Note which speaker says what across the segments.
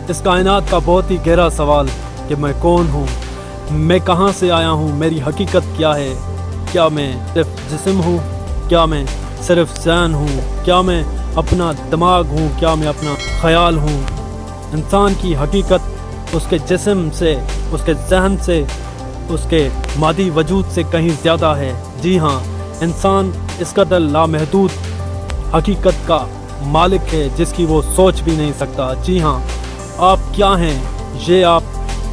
Speaker 1: اس کائنات کا بہت ہی گہرا سوال کہ میں کون ہوں، میں کہاں سے آیا ہوں، میری حقیقت کیا ہے، کیا میں صرف جسم ہوں، کیا میں صرف ذہن ہوں، کیا میں اپنا دماغ ہوں، کیا میں اپنا خیال ہوں۔ انسان کی حقیقت اس کے جسم سے، اس کے ذہن سے، اس کے مادی وجود سے کہیں زیادہ ہے۔ جی ہاں، انسان اس قدر لامحدود حقیقت کا مالک ہے جس کی وہ سوچ بھی نہیں سکتا۔ جی ہاں، آپ کیا ہیں، یہ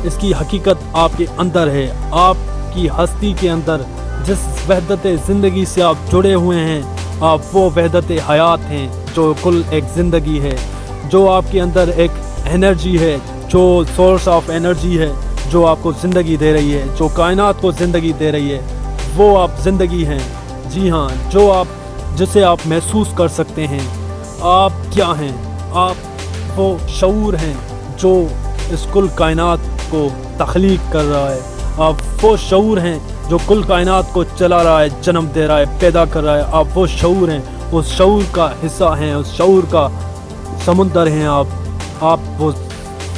Speaker 1: اس کی حقیقت آپ کے اندر ہے۔ آپ کی ہستی کے اندر جس وحدت زندگی سے آپ جڑے ہوئے ہیں، آپ وہ وحدت حیات ہیں جو کل ایک زندگی ہے، جو آپ کے اندر ایک انرجی ہے، جو سورس آف انرجی ہے، جو آپ کو زندگی دے رہی ہے، جو کائنات کو زندگی دے رہی ہے، وہ آپ زندگی ہیں۔ جی ہاں، جسے آپ محسوس کر سکتے ہیں۔ آپ کیا ہیں؟ آپ وہ شعور ہیں جو اس کل کائنات کو تخلیق کر رہا ہے۔ آپ وہ شعور ہیں جو کل کائنات کو چلا رہا ہے، جنم دے رہا ہے، پیدا کر رہا ہے۔ آپ وہ شعور ہیں، اس شعور کا حصہ ہیں، اس شعور کا سمندر ہیں۔ آپ وہ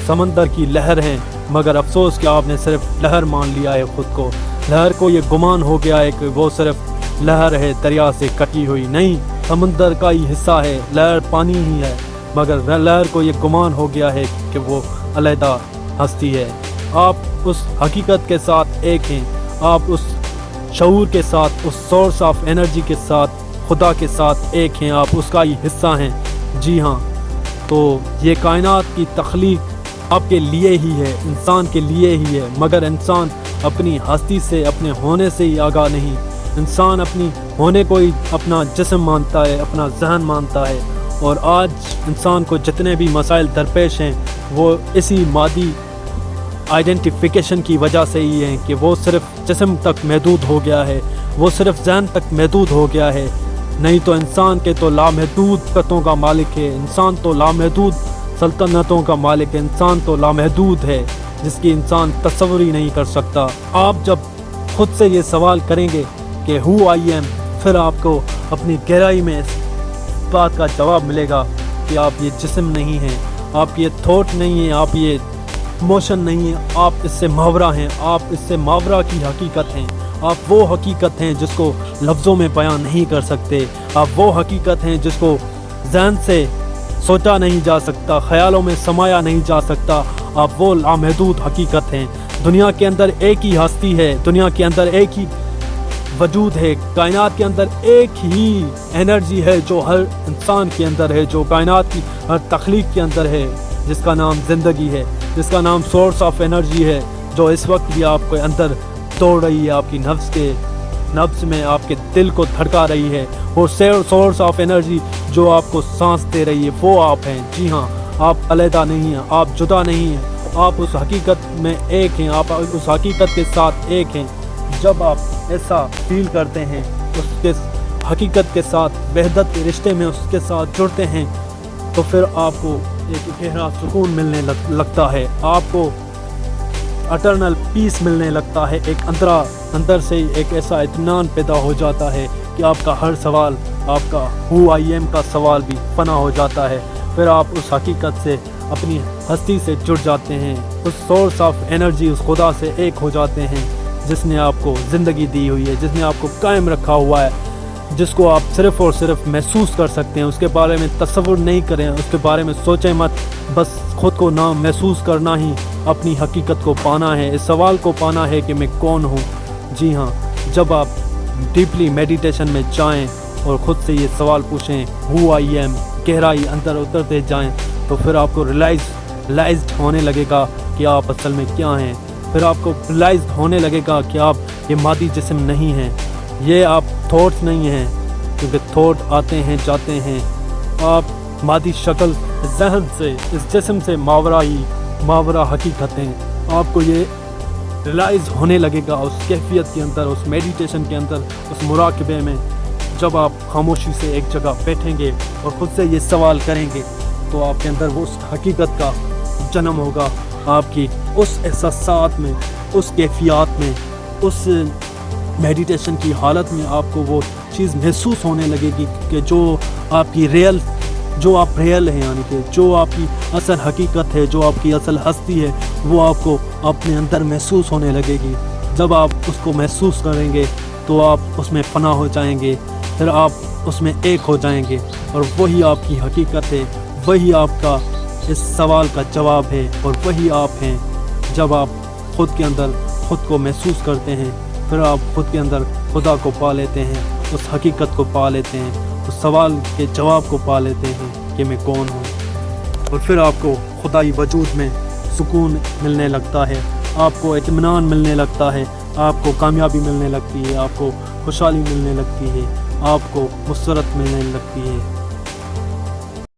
Speaker 1: سمندر کی لہر ہیں، مگر افسوس کہ آپ نے صرف لہر مان لیا ہے خود کو۔ لہر کو یہ گمان ہو گیا ہے کہ وہ صرف لہر ہے، دریا سے کٹی ہوئی نہیں، سمندر کا ہی حصہ ہے، لہر پانی ہی ہے، مگر لہر کو یہ گمان ہو گیا ہے کہ وہ علیحدہ ہستی ہے۔ آپ اس حقیقت کے ساتھ ایک ہیں، آپ اس شعور کے ساتھ، اس سورس آف انرجی کے ساتھ، خدا کے ساتھ ایک ہیں، آپ اس کا ہی حصہ ہیں۔ جی ہاں، تو یہ کائنات کی تخلیق آپ کے لیے ہی ہے، انسان کے لیے ہی ہے، مگر انسان اپنی ہستی سے، اپنے ہونے سے ہی آگاہ نہیں۔ انسان اپنی ہونے کو ہی اپنا جسم مانتا ہے، اپنا ذہن مانتا ہے، اور آج انسان کو جتنے بھی مسائل درپیش ہیں وہ اسی مادی آئیڈینٹیفیکیشن کی وجہ سے ہی ہیں کہ وہ صرف جسم تک محدود ہو گیا ہے، وہ صرف ذہن تک محدود ہو گیا ہے۔ نہیں تو انسان کے تو لامحدود قوتوں کا مالک ہے، انسان تو لامحدود سلطنتوں کا مالک ہے، انسان تو لامحدود ہے جس کی انسان تصور ہی نہیں کر سکتا۔ آپ جب خود سے یہ سوال کریں گے کہ ہو آئی ایم، پھر آپ کو اپنی گہرائی میں اس بات کا جواب ملے گا کہ آپ یہ جسم نہیں ہیں، آپ یہ تھاٹ نہیں ہیں، آپ یہ موشن نہیں ہیں، آپ اس سے ماورا ہیں، آپ اس سے ماورا کی حقیقت ہیں۔ آپ وہ حقیقت ہیں جس کو لفظوں میں بیان نہیں کر سکتے، آپ وہ حقیقت ہیں جس کو ذہن سے سوچا نہیں جا سکتا، خیالوں میں سمایا نہیں جا سکتا۔ آپ وہ لامحدود حقیقت ہیں۔ دنیا کے اندر ایک ہی ہستی ہے، دنیا کے اندر ایک ہی وجود ہے، کائنات کے اندر ایک ہی انرجی ہے جو ہر انسان کے اندر ہے، جو کائنات کی ہر تخلیق کے اندر ہے، جس کا نام زندگی ہے، جس کا نام سورس آف انرجی ہے، جو اس وقت بھی آپ کے اندر دوڑ رہی ہے، آپ کی نفس میں آپ کے دل کو دھڑکا رہی ہے، اور سورس آف انرجی جو آپ کو سانس دے رہی ہے، وہ آپ ہیں۔ جی ہاں، آپ علیحدہ نہیں ہیں، آپ جدا نہیں ہیں، آپ اس حقیقت میں ایک ہیں، آپ اس حقیقت کے ساتھ ایک ہیں۔ جب آپ ایسا فیل کرتے ہیں، اس کے حقیقت کے ساتھ وحدت کے رشتے میں اس کے ساتھ جڑتے ہیں، تو پھر آپ کو ایک گہرا سکون ملنے لگتا ہے، آپ کو اٹرنل پیس ملنے لگتا ہے، ایک اندر سے ایک ایسا اطمینان پیدا ہو جاتا ہے کہ آپ کا ہر سوال، آپ کا ہو آئی ایم کا سوال بھی فنا ہو جاتا ہے۔ پھر آپ اس حقیقت سے، اپنی ہستی سے جڑ جاتے ہیں، اس سورس آف انرجی، اس خدا سے ایک ہو جاتے ہیں جس نے آپ کو زندگی دی ہوئی ہے، جس نے آپ کو قائم رکھا ہوا ہے، جس کو آپ صرف اور صرف محسوس کر سکتے ہیں، اس کے بارے میں تصور نہیں کریں، اس کے بارے میں سوچیں مت، بس خود کو نام محسوس کرنا ہی اپنی حقیقت کو پانا ہے، اس سوال کو پانا ہے کہ میں کون ہوں۔ جی ہاں، جب آپ ڈیپلی میڈیٹیشن میں جائیں اور خود سے یہ سوال پوچھیں ہو آئی ایم، گہرائی اندر اترتے جائیں، تو پھر آپ کو ریلائزڈ ہونے لگے گا کہ آپ اصل میں کیا ہیں۔ پھر آپ کو ریلائزڈ ہونے لگے گا کہ آپ یہ مادی جسم نہیں ہیں، یہ آپ تھاٹس نہیں ہیں، کیونکہ تھاٹ آتے ہیں جاتے ہیں، آپ مادی شکل ذہن سے، اس جسم سے ماورا حقیقت ہیں۔ آپ کو یہ ریلائز ہونے لگے گا اس کیفیت کے اندر، اس میڈیٹیشن کے اندر، اس مراقبے میں، جب آپ خاموشی سے ایک جگہ بیٹھیں گے اور خود سے یہ سوال کریں گے، تو آپ کے اندر وہ اس حقیقت کا جنم ہوگا، آپ کی اس احساسات میں، اس کیفیات میں، اس میڈیٹیشن کی حالت میں آپ کو وہ چیز محسوس ہونے لگے گی کہ جو آپ کی ریئل جو آپ ریئل ہیں، یعنی کہ جو آپ کی اصل حقیقت ہے، جو آپ کی اصل ہستی ہے، وہ آپ کو اپنے اندر محسوس ہونے لگے گی۔ جب آپ اس کو محسوس کریں گے تو آپ اس میں فنا ہو جائیں گے، پھر آپ اس میں ایک ہو جائیں گے، اور وہی آپ کی حقیقت ہے، وہی آپ کا اس سوال کا جواب ہے، اور وہی آپ ہیں۔ جب آپ خود کے اندر خود کو محسوس کرتے ہیں، پھر آپ خود کے اندر خدا کو پا لیتے ہیں، اس حقیقت کو پا لیتے ہیں، اس سوال کے جواب کو پا لیتے ہیں کہ میں کون ہوں، اور پھر آپ کو خدائی وجود میں سکون ملنے لگتا ہے، آپ کو اطمینان ملنے لگتا ہے، آپ کو کامیابی ملنے لگتی ہے، آپ کو خوشحالی ملنے لگتی ہے، آپ کو مسرت ملنے لگتی ہے۔